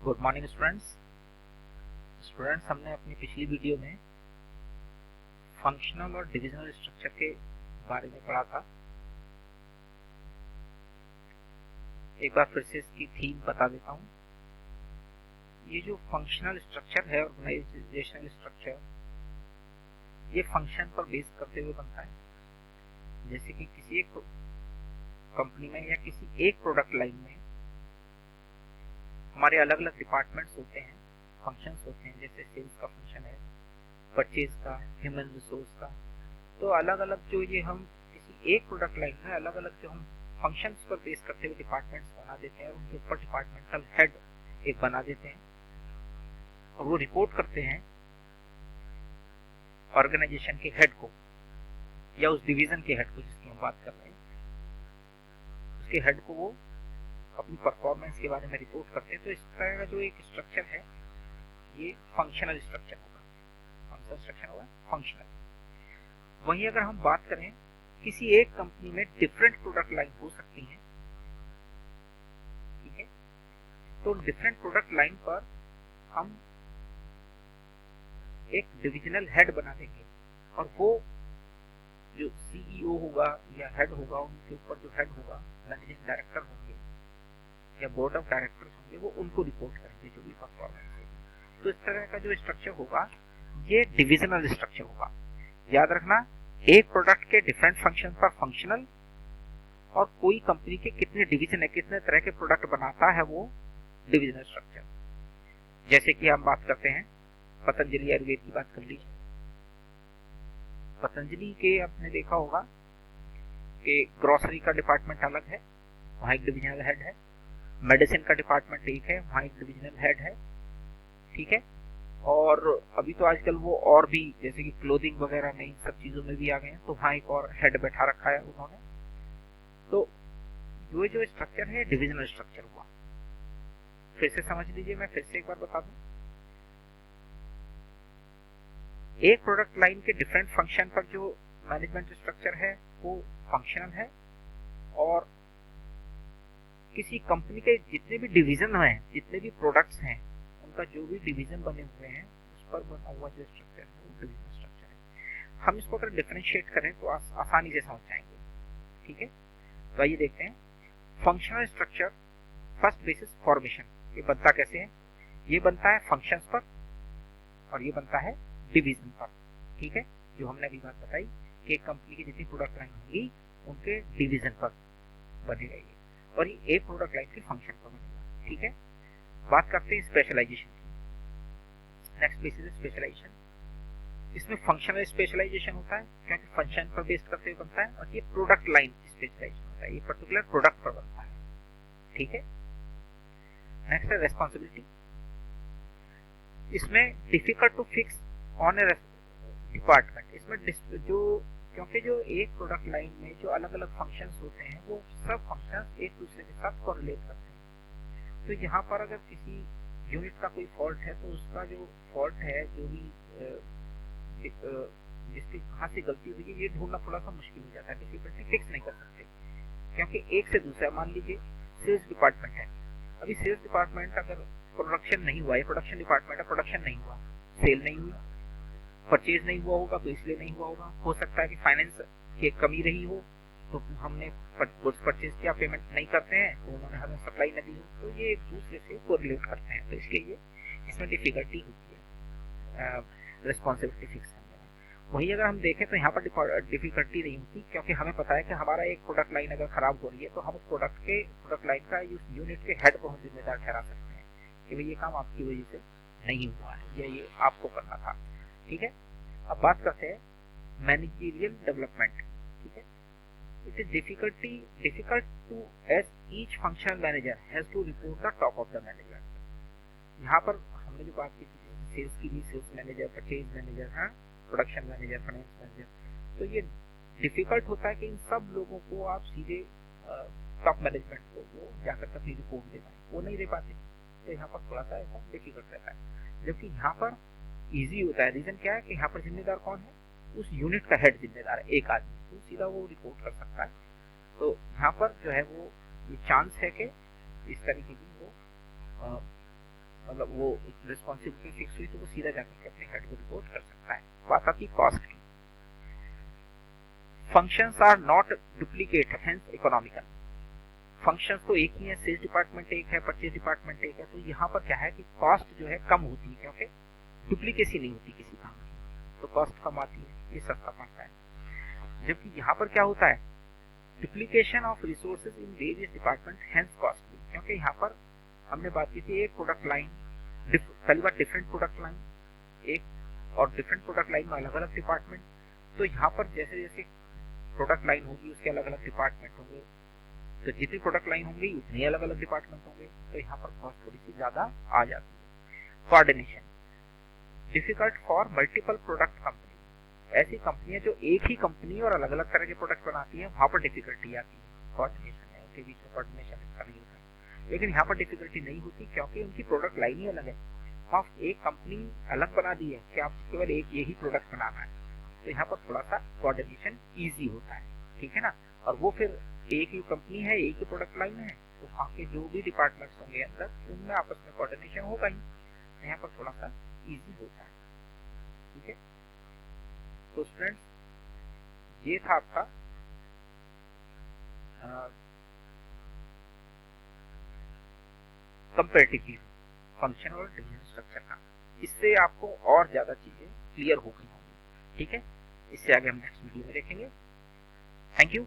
Good morning students हमने अपनी पिछली वीडियो में फंक्शनल और डिविजनल स्ट्रक्चर के बारे में पढ़ा था। एक बार फिर से इसकी थीम बता देता हूँ। ये जो फंक्शनल स्ट्रक्चर है, ऑर्गेनाइजेशनल स्ट्रक्चर, ये फंक्शन पर बेस करते हुए बनता है। जैसे कि किसी एक कंपनी में या किसी एक प्रोडक्ट लाइन में हमारे अलग अलग डिपार्टमेंट्स होते हैं, फंक्शंस होते हैं। जैसे सेल्स का फंक्शन है, परचेज का, ह्यूमन रिसोर्स का। तो अलग अलग जो ये हम किसी एक प्रोडक्ट लाइन में अलग अलग जो हम फंक्शंस पर बेस करते हुए डिपार्टमेंट्स बना देते हैं, उनके ऊपर डिपार्टमेंटल हेड एक बना देते हैं और वो रिपोर्ट करते हैं ऑर्गेनाइजेशन के हेड को या उस डिवीजन के हेड को जिसकी हम बात कर रहे हैं, उसके हेड को वो अपनी परफॉर्मेंस के बारे में रिपोर्ट करते हैं। तो इस तरह का जो एक स्ट्रक्चर है ये फंक्शनल स्ट्रक्चर होगा। कौन सा स्ट्रक्चर होगा? फंक्शनल। वहीं अगर हम बात करें, किसी एक कंपनी में डिफरेंट प्रोडक्ट लाइन हो सकती है, ठीक है। तो डिफरेंट प्रोडक्ट लाइन पर हम एक डिविजनल हेड बना देंगे और वो जो सीईओ होगा या हेड होगा, उनके ऊपर जो हेड होगा, मैनेजिंग डायरेक्टर होंगे या बोर्ड ऑफ डायरेक्टर्स होंगे, वो उनको रिपोर्ट करेंगे जो भी परफॉर्मेंस है। तो इस तरह का जो स्ट्रक्चर होगा ये डिविजनल स्ट्रक्चर होगा। याद रखना, एक प्रोडक्ट के डिफरेंट फंक्शन पर फंक्शनल, और कोई कंपनी के कितने डिवीजन है, कितने तरह के प्रोडक्ट बनाता है, वो डिविजनल स्ट्रक्चर। जैसे कि हम बात करते हैं पतंजलि आयुर्वेद की बात कर लीजिए। पतंजलि के आपने देखा होगा कि ग्रोसरी का डिपार्टमेंट अलग है, वहां एक डिविजनल हेड है। मेडिसिन का डिपार्टमेंट एक है, वहां एक डिविजनल हेड है, ठीक है। और अभी तो आजकल वो और भी, जैसे कि क्लोथिंग वगैरह में, इन सब चीजों में भी आ गए हैं, तो वहां एक और हेड बैठा रखा है उन्होंने। तो ये जो स्ट्रक्चर है डिविजनल स्ट्रक्चर हुआ। फिर से समझ लीजिए, मैं फिर से एक बार बता दूं। एक प्रोडक्ट लाइन के डिफरेंट फंक्शन पर जो मैनेजमेंट स्ट्रक्चर है वो फंक्शनल है, और किसी कंपनी के जितने भी डिवीजन हैं, जितने भी प्रोडक्ट्स हैं, उनका जो भी डिवीजन बने हुए हैं, उस पर बना हुआ जो स्ट्रक्चर है वो डिविजनल स्ट्रक्चर है। हम इसको अगर डिफरेंशिएट करें तो आसानी से समझ जाएंगे, ठीक है। तो आइए देखते हैं functional structure. First basis formation, ये बनता कैसे है? ये बनता है फंक्शंस पर और ये बनता है डिवीजन पर, ठीक है। जो हमने अभी बात बताई कि एक कंपनी की जितनी प्रोडक्ट लाइन होगी उनके डिवीजन पर बनेगा ये, और ये एक प्रोडक्ट लाइन के फंक्शन पर बनेगा, ठीक है। बात करते हैं स्पेशलाइजेशन की। नेक्स्ट बेसिस है स्पेशलाइजेशन। इसमें फंक्शनल स्पेशलाइजेशन होता है क्योंकि फंक्शन पर बेस्ड करते हुए बनता है, और ये प्रोडक्ट लाइन स्पेशलाइजेशन होता है, ये पर्टिकुलर प्रोडक्ट पर बनता है, ठीक है। नेक्स्ट है रेस्पॉन्सिबिलिटी। इसमें difficult to fix on a department. इसमें जो, क्योंकि जो एक प्रोडक्ट लाइन में जो अलग अलग फंक्शंस होते हैं वो सब फंक्शंस एक दूसरे के साथ कोरिलेट करते हैं। तो यहाँ पर अगर किसी यूनिट का कोई फॉल्ट है तो उसका जो फॉल्ट है, जो भी जिसकी कहाँ से गलती हुई है, ये ढूंढना थोड़ा सा मुश्किल हो जाता है, डिफिकल्टी फिक्स नहीं कर सकते। क्योंकि एक से दूसरा, मान लीजिए सेल्स डिपार्टमेंट है, अभी सेल्स डिपार्टमेंट अगर प्रोडक्शन नहीं हुआ, ये प्रोडक्शन डिपार्टमेंट है, प्रोडक्शन नहीं हुआ, सेल नहीं हुई, परचेज नहीं हुआ होगा, तो इसलिए नहीं हुआ होगा। हो सकता है कि फाइनेंस की कमी रही हो, तो हमने गुड्स परचेज किया, पेमेंट नहीं करते हैं, तो उन्होंने हमें सप्लाई नहीं दी हो, तो ये एक दूसरे से कोरिलेट करते हैं, तो इसके लिए इसमें डिफिकल्टी होती है रिस्पॉन्सिबिलिटी फिक्स करने में। वही अगर हम देखें तो यहाँ पर डिफिकल्टी नहीं होती, क्योंकि हमें पता है कि हमारा एक प्रोडक्ट लाइन अगर खराब हो रही है तो हम उस प्रोडक्ट लाइन का, उस यूनिट के हेड को हम जिम्मेदार ठहरा सकते हैं कि भाई ये काम आपकी वजह से नहीं हुआ है या ये आपको करना था, ठीक है। अब बात करते हैं मैनेजरियल डेवलपमेंट, ठीक है। It is difficult to as each functional manager has to report the top of the management. यहाँ पर हमने जो बात की थी सेल्स की भी, सेल्स मैनेजर, परचेज मैनेजर, हाँ, प्रोडक्शन मैनेजर, फाइनेंस मैनेजर, तो ये डिफिकल्ट होता है कि इन सब लोगों को आप सीधे टॉप मैनेजमेंट को वो जाकर अपनी रिपोर्ट दे पाए, वो नहीं दे पाते। तो यहाँ पर थोड़ा सा ऐसा डिफिकल्ट रहता है, जबकि यहाँ पर इजी होता है। रीजन क्या है कि यहाँ पर जिम्मेदार कौन है? उस यूनिट का हेड जिम्मेदार है, एक आदमी, तो सीधा वो रिपोर्ट कर सकता है। तो यहाँ पर जो है वो ये चांस है कि इस तरीके की वो मतलब वो रिस्पॉन्सिबिलिटी फिक्स हुई तो वो सीधा जाकर के अपने हेड को रिपोर्ट कर सकता है। बात आती कॉस्ट की। Functions are not duplicate hence economical. Functions तो एक ही है, सेल्स डिपार्टमेंट एक है, परचेज डिपार्टमेंट एक है, तो यहाँ पर क्या है कि कॉस्ट जो है कम होती है क्योंकि डुप्लीकेसी नहीं होती किसी काम की, तो कॉस्ट कम आती है, ये सस्ता पड़ता है। जबकि यहाँ पर क्या होता है, duplication of resources in various department hence costly, क्योंकि यहाँ पर हमने बात की थी एक प्रोडक्ट लाइन, पहली बार डिफरेंट प्रोडक्ट लाइन, एक और डिफरेंट प्रोडक्ट लाइन में अलग अलग डिपार्टमेंट, तो यहाँ पर जैसे जैसे प्रोडक्ट लाइन होगी उसके अलग अलग डिपार्टमेंट होंगे, तो जितनी प्रोडक्ट लाइन होंगी उतनी अलग अलग डिपार्टमेंट होंगे, तो यहाँ पर कॉस्ट थोड़ी सी ज्यादा आ जाती है। Coordination difficult for multiple product company, ऐसी कंपनियां जो एक ही कंपनी और अलग अलग तरह के प्रोडक्ट बनाती हैं वहां पर डिफिकल्टी आती है, कोऑर्डिनेशन है, उनके बीच में कोऑर्डिनेशन इसका नहीं होता है। लेकिन यहाँ पर डिफिकल्टी नहीं होती क्योंकि उनकी प्रोडक्ट लाइन ही अलग है, वहां एक कंपनी अलग बना दी है कि आपको केवल एक यही प्रोडक्ट बनाना है, तो यहाँ पर थोड़ा सा कोऑर्डिनेशन ईजी होता है, ठीक है ना। और वो फिर एक ही कंपनी है, एक ही प्रोडक्ट लाइन है, तो वहाँ के जो भी डिपार्टमेंट्स होंगे अंदर उनमें आपस में कोऑर्डिनेशन होगा ही, यहाँ पर थोड़ा सा इजी होता है, ठीक है। तो स्टूडेंट्स ये था आपका कंपैरेटिव फंक्शन और डिवीजन स्ट्रक्चर का, इससे आपको और ज्यादा चीजें क्लियर हो गई होंगी, ठीक है। इससे आगे हम नेक्स्ट वीडियो में देखेंगे। Thank you.